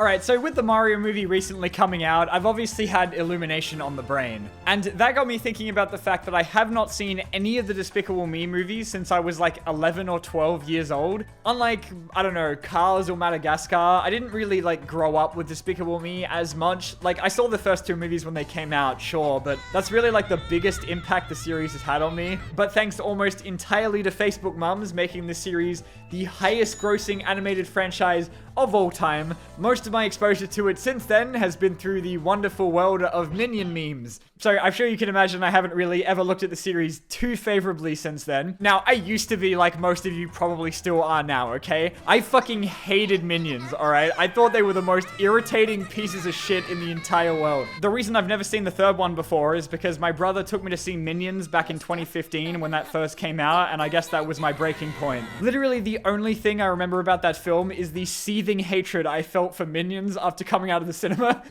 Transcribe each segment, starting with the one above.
Alright, so with the Mario movie recently coming out, I've obviously had Illumination on the brain. And that got me thinking about the fact that I have not seen any of the Despicable Me movies since I was like 11 or 12 years old. Unlike, I don't know, Cars or Madagascar, I didn't really like grow up with Despicable Me as much. Like, I saw the first two movies when they came out, sure, but that's really like the biggest impact the series has had on me. But thanks almost entirely to Facebook mums making this series the highest grossing animated franchise of all time, most of my exposure to it since then has been through the wonderful world of Minion memes. So I'm sure you can imagine I haven't really ever looked at the series too favorably since then. Now, I used to be like most of you probably still are now, okay? I fucking hated Minions, alright? I thought they were the most irritating pieces of shit in the entire world. The reason I've never seen the third one before is because my brother took me to see Minions back in 2015 when that first came out, and I guess that was my breaking point. Literally the only thing I remember about that film is the seething hatred I felt for Minions after coming out of the cinema.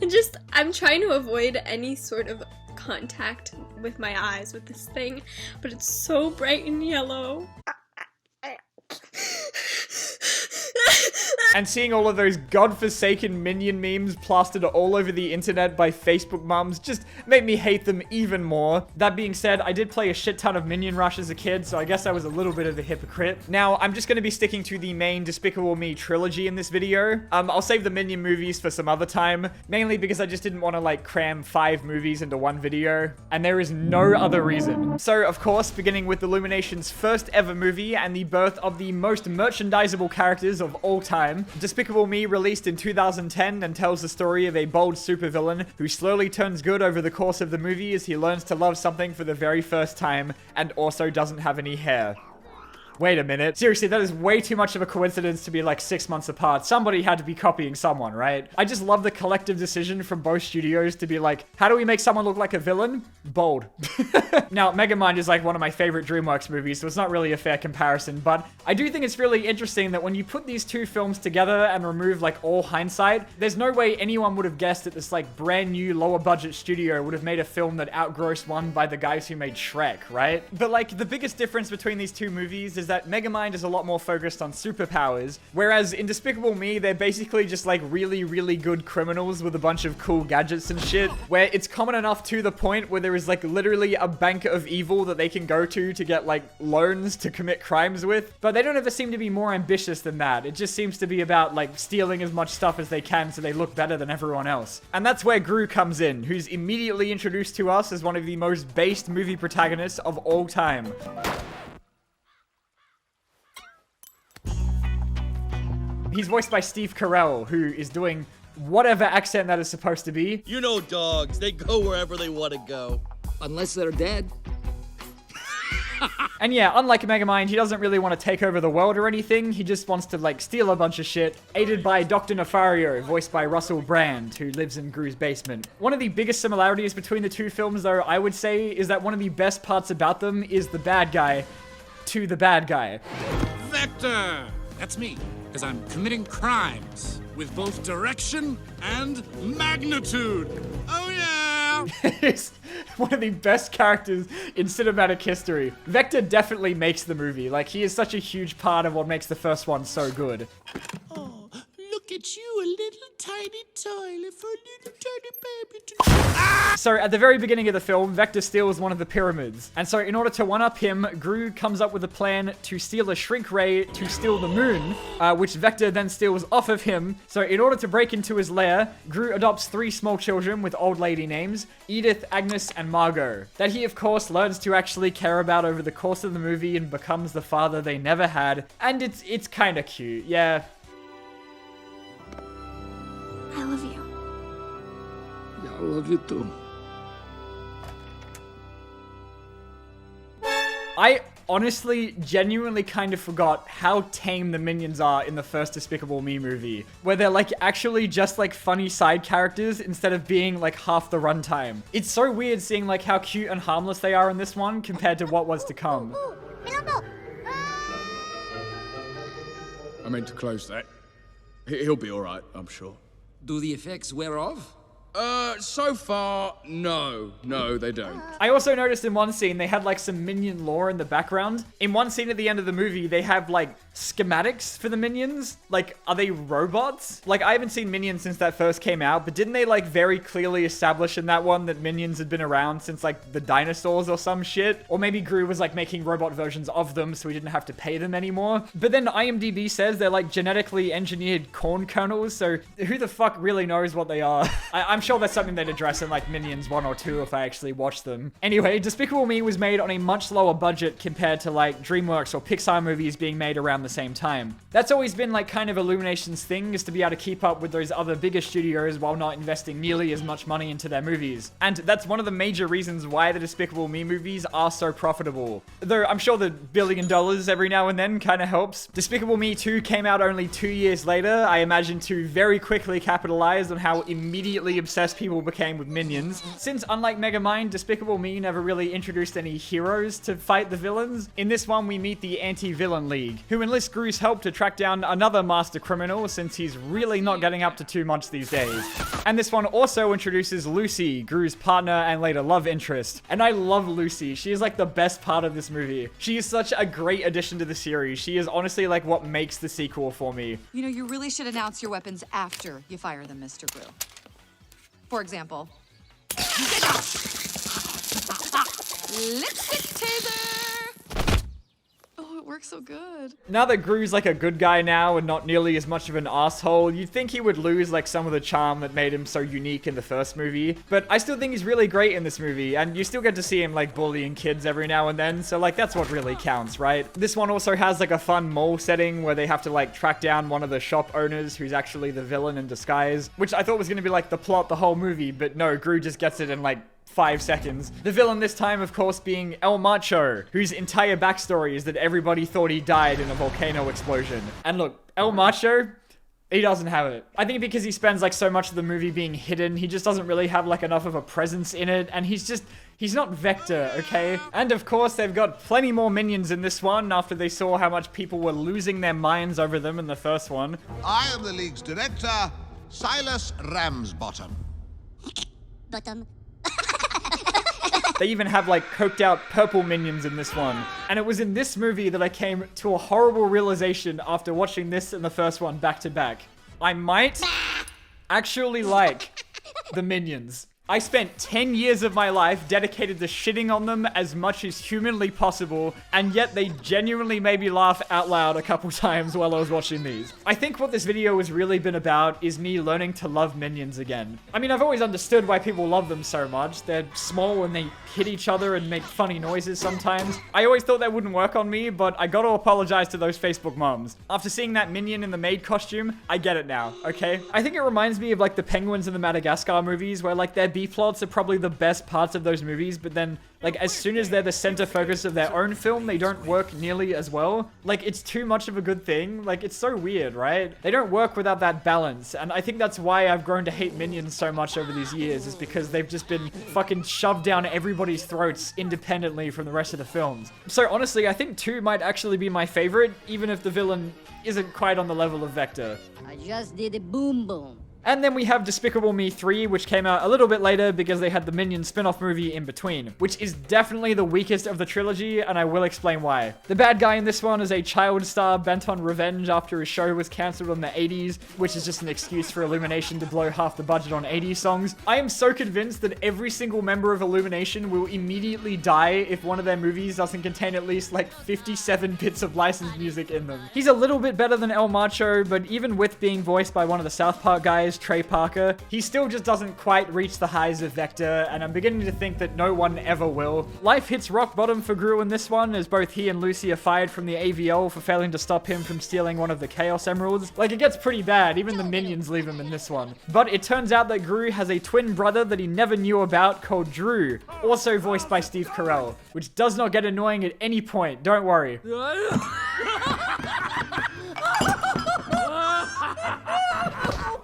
I'm trying to avoid any sort of contact with my eyes with this thing, but it's so bright and yellow. And seeing all of those godforsaken Minion memes plastered all over the internet by Facebook mums just made me hate them even more. That being said, I did play a shit ton of Minion Rush as a kid, so I guess I was a little bit of a hypocrite. Now, I'm just going to be sticking to the main Despicable Me trilogy in this video. I'll save the Minion movies for some other time, mainly because I just didn't want to like cram 5 movies into one video, and there is no other reason. So, of course, beginning with Illumination's first ever movie and the birth of the most merchandisable characters of all time, Despicable Me released in 2010 and tells the story of a bold supervillain who slowly turns good over the course of the movie as he learns to love something for the very first time and also doesn't have any hair. Wait a minute. Seriously, that is way too much of a coincidence to be like 6 months apart. Somebody had to be copying someone, right? I just love the collective decision from both studios to be like, how do we make someone look like a villain? Bold. Now, Megamind is like one of my favorite DreamWorks movies, so it's not really a fair comparison, but I do think it's really interesting that when you put these two films together and remove like all hindsight, there's no way anyone would have guessed that this like brand new lower budget studio would have made a film that outgrossed one by the guys who made Shrek, right? But like the biggest difference between these two movies is that Megamind is a lot more focused on superpowers, whereas in Despicable Me, they're basically just like really, really good criminals with a bunch of cool gadgets and shit, where it's common enough to the point where there is like literally a bank of evil that they can go to get like loans to commit crimes with, but they don't ever seem to be more ambitious than that. It just seems to be about like stealing as much stuff as they can so they look better than everyone else. And that's where Gru comes in, who's immediately introduced to us as one of the most based movie protagonists of all time. He's voiced by Steve Carell, who is doing whatever accent that is supposed to be. You know dogs, they go wherever they want to go. Unless they're dead. And yeah, unlike Megamind, he doesn't really want to take over the world or anything. He just wants to like steal a bunch of shit, aided by Dr. Nefario, voiced by Russell Brand, who lives in Gru's basement. One of the biggest similarities between the two films, though, I would say, is that one of the best parts about them is the bad guy to the bad guy. Vector! That's me, because I'm committing crimes with both direction and magnitude. Oh yeah! He's one of the best characters in cinematic history. Vector definitely makes the movie. Like, he is such a huge part of what makes the first one so good. Oh, look at you, a little tiny toilet for a little tiny baby to... Ah! So, at the very beginning of the film, Vector steals one of the pyramids. And so, in order to one-up him, Gru comes up with a plan to steal a shrink ray to steal the moon, which Vector then steals off of him. So, in order to break into his lair, Gru adopts 3 small children with old lady names, Edith, Agnes, and Margot, that he, of course, learns to actually care about over the course of the movie and becomes the father they never had. And it's kind of cute, yeah. I love you. Yeah, I love you too. I honestly, genuinely kind of forgot how tame the Minions are in the first Despicable Me movie, where they're like actually just like funny side characters instead of being like half the runtime. It's so weird seeing like how cute and harmless they are in this one compared to what was to come. I meant to close that. He'll be alright, I'm sure. Do the effects wear off? So far, no, they don't. I also noticed in one scene they had like some minion lore in the background. In one scene at the end of the movie, they have like schematics for the minions. Like, are they robots? Like, I haven't seen Minions since that first came out, but didn't they like very clearly establish in that one that minions had been around since like the dinosaurs or some shit? Or maybe Gru was like making robot versions of them so we didn't have to pay them anymore. But then IMDb says they're like genetically engineered corn kernels, so who the fuck really knows what they are? I'm sure that's something they'd address in like Minions 1 or 2 if I actually watched them. Anyway, Despicable Me was made on a much lower budget compared to like DreamWorks or Pixar movies being made around the same time. That's always been like kind of Illumination's thing, is to be able to keep up with those other bigger studios while not investing nearly as much money into their movies. And that's one of the major reasons why the Despicable Me movies are so profitable. Though I'm sure the $1 billion every now and then kind of helps. Despicable Me 2 came out only 2 years later, I imagine to very quickly capitalize on how immediately obsessed people became with Minions. Since unlike Megamind, Despicable Me never really introduced any heroes to fight the villains. In this one, we meet the Anti-Villain League, who enlist Gru's help to track down another master criminal since he's really not getting up to too much these days. And this one also introduces Lucy, Gru's partner and later love interest. And I love Lucy. She is like the best part of this movie. She is such a great addition to the series. She is honestly like what makes the sequel for me. You know, you really should announce your weapons after you fire them, Mr. Gru. For example, lipstick taser! Oh, it works so good. Now that Gru's like a good guy now and not nearly as much of an asshole, you'd think he would lose like some of the charm that made him so unique in the first movie. But I still think he's really great in this movie, and you still get to see him like bullying kids every now and then, so like that's what really counts, right? This one also has like a fun mall setting where they have to like track down one of the shop owners who's actually the villain in disguise, which I thought was going to be like the plot the whole movie, but no, Gru just gets it in like 5 seconds. The villain this time, of course, being El Macho, whose entire backstory is that everybody thought he died in a volcano explosion. And look, El Macho, he doesn't have it. I think because he spends like so much of the movie being hidden, he just doesn't really have like enough of a presence in it, and he's not Vector, okay? And of course, they've got plenty more minions in this one after they saw how much people were losing their minds over them in the first one. I am the league's director, Silas Ramsbottom. Bottom. They even have like coked out purple minions in this one. And it was in this movie that I came to a horrible realization after watching this and the first one back to back. I might actually like the minions. I spent 10 years of my life dedicated to shitting on them as much as humanly possible, and yet they genuinely made me laugh out loud a couple times while I was watching these. I think what this video has really been about is me learning to love minions again. I mean, I've always understood why people love them so much. They're small and they hit each other and make funny noises sometimes. I always thought that wouldn't work on me, but I gotta apologize to those Facebook moms. After seeing that minion in the maid costume, I get it now, okay? I think it reminds me of like the penguins in the Madagascar movies, where like their B-plots are probably the best parts of those movies, but then like as soon as they're the center focus of their own film, they don't work nearly as well. Like it's too much of a good thing. Like it's so weird, right? They don't work without that balance, and I think that's why I've grown to hate minions so much over these years, is because they've just been fucking shoved down everybody's throats independently from the rest of the films. So honestly, I think 2 might actually be my favorite, even if the villain isn't quite on the level of Vector. I just did a boom boom. And then we have Despicable Me 3, which came out a little bit later because they had the Minions spin-off movie in between, which is definitely the weakest of the trilogy, and I will explain why. The bad guy in this one is a child star bent on revenge after his show was cancelled in the 80s, which is just an excuse for Illumination to blow half the budget on 80s songs. I am so convinced that every single member of Illumination will immediately die if one of their movies doesn't contain at least like 57 bits of licensed music in them. He's a little bit better than El Macho, but even with being voiced by one of the South Park guys, Trey Parker, he still just doesn't quite reach the highs of Vector, and I'm beginning to think that no one ever will. Life hits rock bottom for Gru in this one, as both he and Lucy are fired from the AVL for failing to stop him from stealing one of the Chaos Emeralds. Like, it gets pretty bad, even the minions leave him in this one. But it turns out that Gru has a twin brother that he never knew about called Drew, also voiced by Steve Carell, which does not get annoying at any point, don't worry.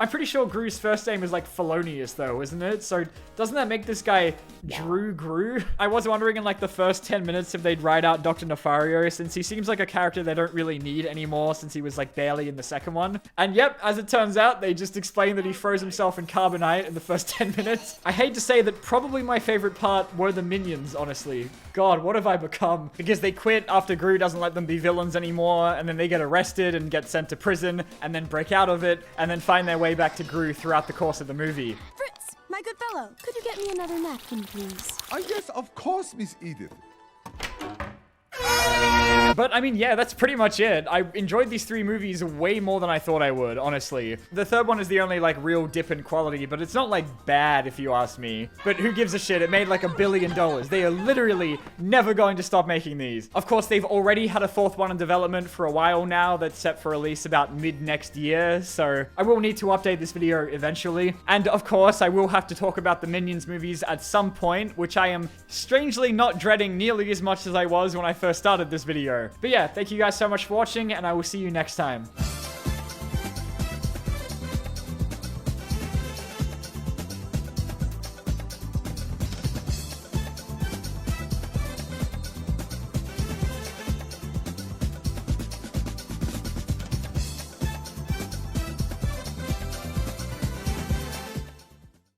I'm pretty sure Gru's first name is like Felonious though, isn't it? So doesn't that make this guy Drew Gru? I was wondering in like the first 10 minutes if they'd write out Dr. Nefario, since he seems like a character they don't really need anymore since he was like barely in the second one. And yep, as it turns out, they just explained that he froze himself in carbonite in the first 10 minutes. I hate to say that probably my favorite part were the minions, honestly. God, what have I become? Because they quit after Gru doesn't let them be villains anymore, and then they get arrested and get sent to prison, and then break out of it, and then find their way back to Gru throughout the course of the movie. Fritz, my good fellow, could you get me another napkin, please? Yes, of course, Miss Edith. But I mean, yeah, that's pretty much it. I enjoyed these 3 movies way more than I thought I would, honestly. The third one is the only like real dip in quality, but it's not like bad if you ask me. But who gives a shit? It made like $1 billion. They are literally never going to stop making these. Of course, they've already had a 4th one in development for a while now that's set for release about mid next year. So I will need to update this video eventually. And of course, I will have to talk about the Minions movies at some point, which I am strangely not dreading nearly as much as I was when I first started this video. But yeah, thank you guys so much for watching, and I will see you next time.